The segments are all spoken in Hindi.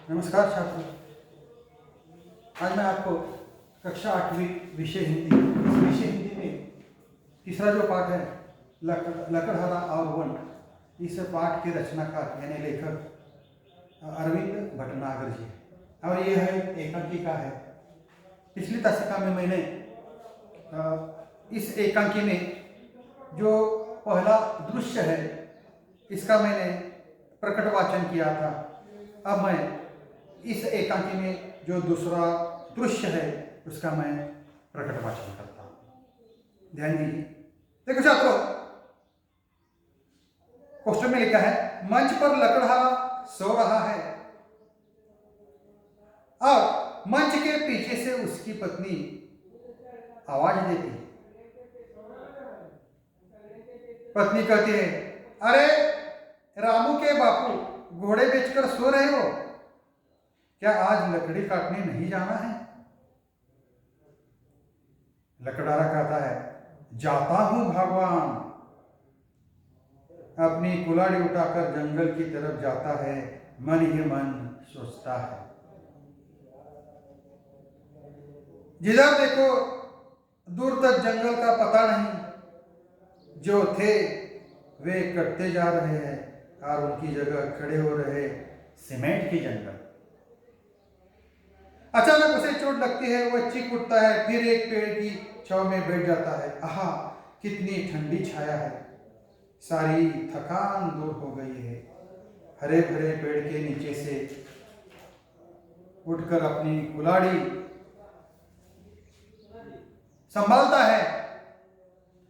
नमस्कार छात्रों। आज मैं आपको कक्षा 8वीं विषय हिंदी, इस विषय हिंदी में तीसरा जो पाठ है लकड़हारा और वन, इस पाठ के रचनाकार यानी लेखक अरविंद भटनागर जी है और ये है एकांकी का है। पिछली तासिका में मैंने इस एकांकी में जो पहला दृश्य है इसका मैंने प्रकट वाचन किया था। अब मैं इस एकांकी में जो दूसरा दृश्य है उसका मैं प्रकट वाचन करता हूं। ध्यान दीजिए। देखो छात्रों, क्वेश्चन में लिखा है मंच पर लकड़हारा सो रहा है और मंच के पीछे से उसकी पत्नी आवाज देती है। पत्नी कहती है, अरे रामू के बापू घोड़े बेचकर सो रहे हो क्या? आज लकड़ी काटने नहीं जाना है? लकड़हारा कहता है, जाता हूं भगवान। अपनी कुल्हाड़ी उठाकर जंगल की तरफ जाता है, मन ही मन सोचता है। जिधर देखो दूर तक जंगल का पता नहीं। जो थे वे कटते जा रहे हैं और उनकी जगह खड़े हो रहे सीमेंट के जंगल। अचानक उसे चोट लगती है, वह चीख उठता है, फिर एक पेड़ की छांव में बैठ जाता है। आहा, कितनी ठंडी छाया है, सारी थकान दूर हो गई है। हरे भरे पेड़ के नीचे से उठकर अपनी कुल्हाड़ी संभालता है।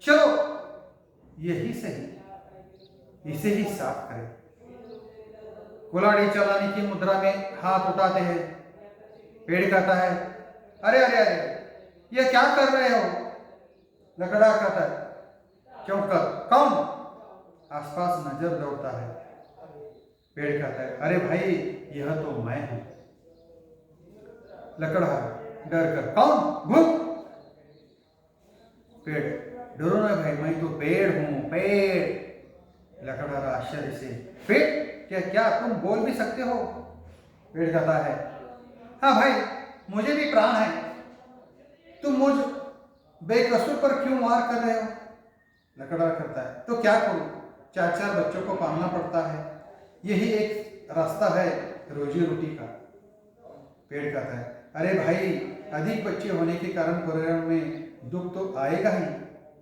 चलो यही सही, इसे ही साफ करें। कुल्हाड़ी चलाने की मुद्रा में हाथ उठाते हैं। पेड़ कहता है, अरे अरे अरे ये क्या कर रहे हो? लकड़ा कहता है, क्यों कर? कौन? आसपास नजर दौड़ता है। पेड़ कहता है, अरे भाई यह तो मैं हूं। लकड़ा डर कर, कौन? भूत? पेड़, डरो ना भाई, मैं तो पेड़ हूं, पेड़। लकड़हारा आश्चर्य से, पेड़? क्या तुम बोल भी सकते हो? पेड़ कहता है, हाँ भाई मुझे भी प्राण है। तुम मुझ बेकसूर पर क्यों वार कर रहे हो? लकड़हारा करता है, तो क्या करूं? 4 बच्चों को पालना पड़ता है, यही एक रास्ता है रोजी रोटी का। पेड़ कहता है, अरे भाई अधिक बच्चे होने के कारण पर्यावरण में दुख तो आएगा ही।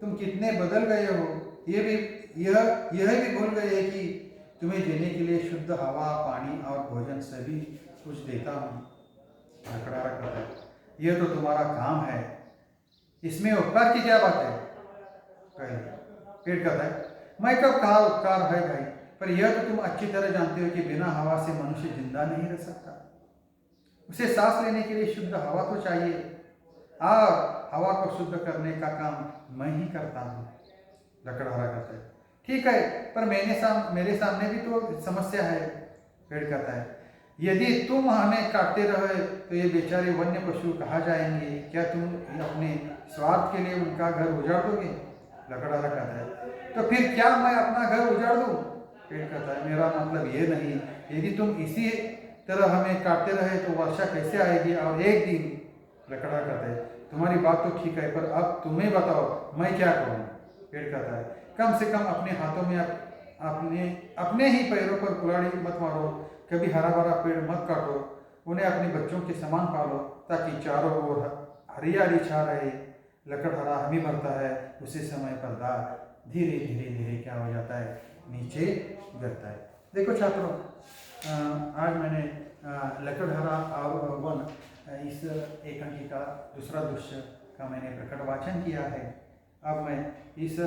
तुम कितने बदल गए हो, यह भी भूल गए कि तुम्हें जीने के लिए शुद्ध हवा, पानी और भोजन सभी कुछ देता हूं। लकड़हारा कहता है, यह तो तुम्हारा काम है, इसमें उपकार की क्या बात है? पेड़ कहता है, मैं कब कहा उपकार है भाई, पर यह तो तुम अच्छी तरह जानते हो कि बिना हवा से मनुष्य जिंदा नहीं रह सकता। उसे सांस लेने के लिए शुद्ध हवा तो चाहिए और हवा को शुद्ध करने का काम मैं ही करता हूँ। लकड़हारा कहता है, ठीक है, पर मेरे सामने भी तो समस्या है। पेड़ कहता है, यदि तुम हमें काटते रहे तो ये बेचारे वन्य पशु कहाँ जाएंगे? क्या तुम अपने स्वार्थ के लिए उनका घर उजाड़ दोगे? लकड़हारा कहता है, तो फिर क्या मैं अपना घर उजाड़ दूं? पेड़ कहता है, मेरा मतलब ये नहीं, यदि तुम इसी तरह हमें काटते रहे तो वर्षा कैसे आएगी और एक दिन? लकड़हारा कहता है, तुम्हारी बात तो ठीक है, पर अब तुम्हें बताओ मैं क्या करूं? पेड़ कहता है, कम से कम अपने हाथों में अपने ही पैरों पर कुल्हाड़ी मत मारो, कभी हरा भरा पेड़ मत काटो, उन्हें अपने बच्चों के समान पालो ताकि चारों ओर हरियाली छा रहे। लकड़हारा हमी भरता है, उसी समय पर दाग धीरे धीरे धीरे क्या हो जाता है? नीचे गिरता है। देखो छात्रों, आज मैंने लकड़हारा और वन, इस एकांकी का दूसरा दृश्य का मैंने प्रकट वाचन किया है। अब मैं इस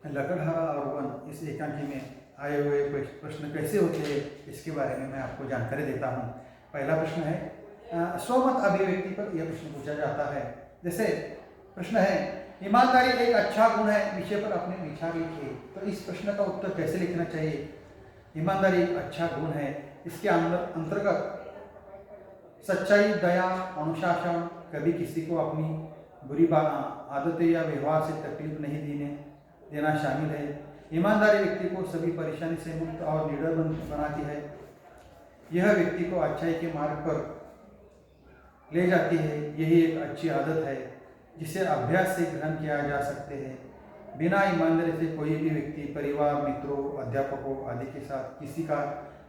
लकड़हारा और वन, इस एकांकी में आए हुए प्रश्न कैसे होते हैं इसके बारे में मैं आपको जानकारी देता हूँ। पहला प्रश्न है, स्वमत अभिव्यक्ति पर यह प्रश्न पूछा जाता है। जैसे प्रश्न है, ईमानदारी एक अच्छा गुण है, विषय पर अपने विचार लिखिए। तो इस प्रश्न का उत्तर कैसे लिखना चाहिए? ईमानदारी एक अच्छा गुण है, इसके अंतर्गत सच्चाई, दया, अनुशासन, कभी किसी को अपनी बुरी आदतें या व्यवहार से तकलीफ नहीं देना शामिल है। ईमानदारी व्यक्ति को सभी परेशानी से मुक्त और निडर बनाती है। यह व्यक्ति को अच्छाई के मार्ग पर ले जाती है। यही एक अच्छी आदत है जिसे अभ्यास से ग्रहण किया जा सकते हैं। बिना ईमानदारी से कोई भी व्यक्ति परिवार, मित्रों, अध्यापकों आदि के साथ किसी का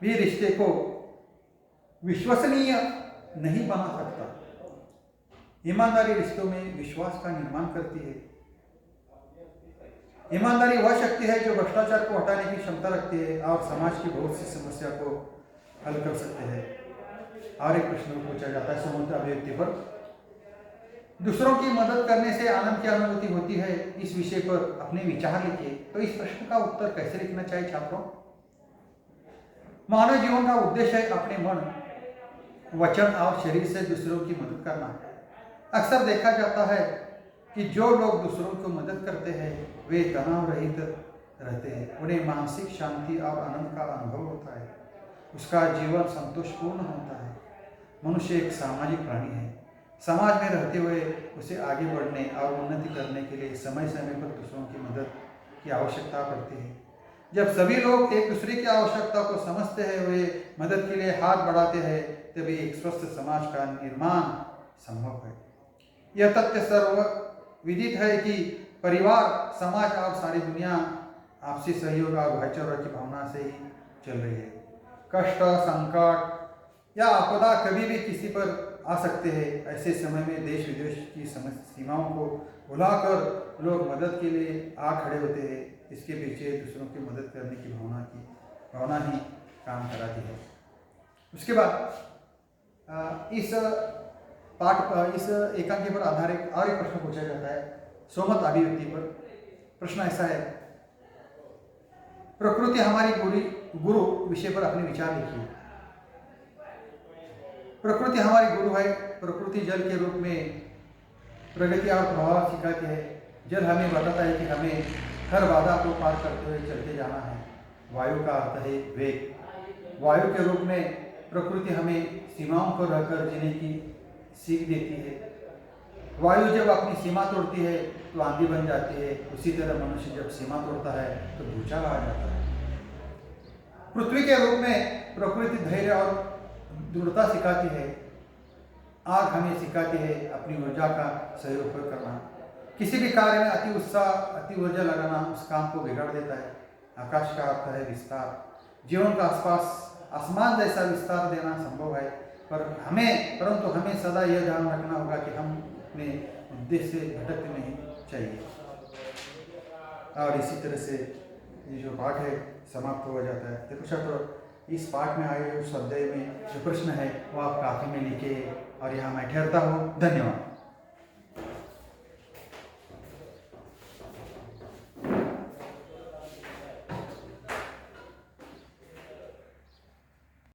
भी रिश्ते को विश्वसनीय नहीं बना सकता। ईमानदारी रिश्तों में विश्वास का निर्माण करती है। ईमानदारी वह शक्ति है जो भ्रष्टाचार को हटाने की क्षमता रखती है और समाज की बहुत सी समस्या को हल कर सकते हैं। और एक प्रश्न पूछा जाता है समुद्र अभिव्यक्ति पर, दूसरों की मदद करने से आनंद की अनुभूति होती है। इस विषय पर अपने विचार लिखिए। तो इस प्रश्न का उत्तर कैसे लिखना चाहिए छात्रों? मानव जीवन का उद्देश्य है अपने मन, वचन और शरीर से दूसरों की मदद करना। अक्सर देखा जाता है कि जो लोग दूसरों को मदद करते हैं वे तनाव रहित रहते हैं, उन्हें मानसिक शांति और आनंद का अनुभव होता है, उसका जीवन संतोषपूर्ण होता है। मनुष्य एक सामाजिक प्राणी है। समाज में रहते हुए उसे आगे बढ़ने और उन्नति करने के लिए समय समय पर दूसरों की मदद की आवश्यकता पड़ती है। जब सभी लोग एक दूसरे की आवश्यकता को समझते हैं, वे मदद के लिए हाथ बढ़ाते हैं, तभी एक स्वस्थ समाज का निर्माण संभव है। यह तथ्य सर्वविदित है कि परिवार, समाज और सारी दुनिया आपसी सहयोग और भाईचारे की भावना से ही चल रही है। कष्ट, संकट या आपदा कभी भी किसी पर आ सकते हैं। ऐसे समय में देश विदेश की सीमाओं को भुलाकर लोग मदद के लिए आ खड़े होते हैं। इसके पीछे दूसरों की मदद करने की भावना ही काम कराती है। उसके बाद इस एकांकी पर आधारित और एक प्रश्न पूछा जाता है सोमत अभिव्यक्ति पर। प्रश्न ऐसा है, प्रकृति हमारी गुरु विषय पर अपने विचार लिखिए। प्रकृति हमारी गुरु है। प्रकृति जल के रूप में प्रगति और प्रभाव सिखाती है। जल हमें बताता है कि हमें हर बाधा को पार करते हुए चलते जाना है। वायु का अर्थ है वेग। वायु के रूप में प्रकृति हमें सीमाओं पर रहकर जीने की सीख देती है। वायु जब अपनी सीमा तोड़ती है तो आंधी बन जाती है। उसी तरह मनुष्य जब सीमा तोड़ता है तो भूचाल आ जाता है। पृथ्वी के रूप में प्रकृति धैर्य और दृढ़ता सिखाती है। आग हमें सिखाती है अपनी ऊर्जा का सही उपयोग करना। किसी भी कार्य में अति उत्साह, अति ऊर्जा लगाना उस काम को बिगाड़ देता है। आकाश का अर्थ है विस्तार। जीवन का आसमान जैसा विस्तार देना संभव है, परंतु हमें सदा यह ध्यान रखना होगा कि हम अपने उद्देश्य से भटकते नहीं चाहिए। और इसी तरह से ये जो पाठ है समाप्त हो जाता है। देखो छात्रों, इस पाठ में आए उस अध्याय में जो प्रश्न है वो आप काफी में लिखे और यहाँ मैं ठहरता हूँ। धन्यवाद।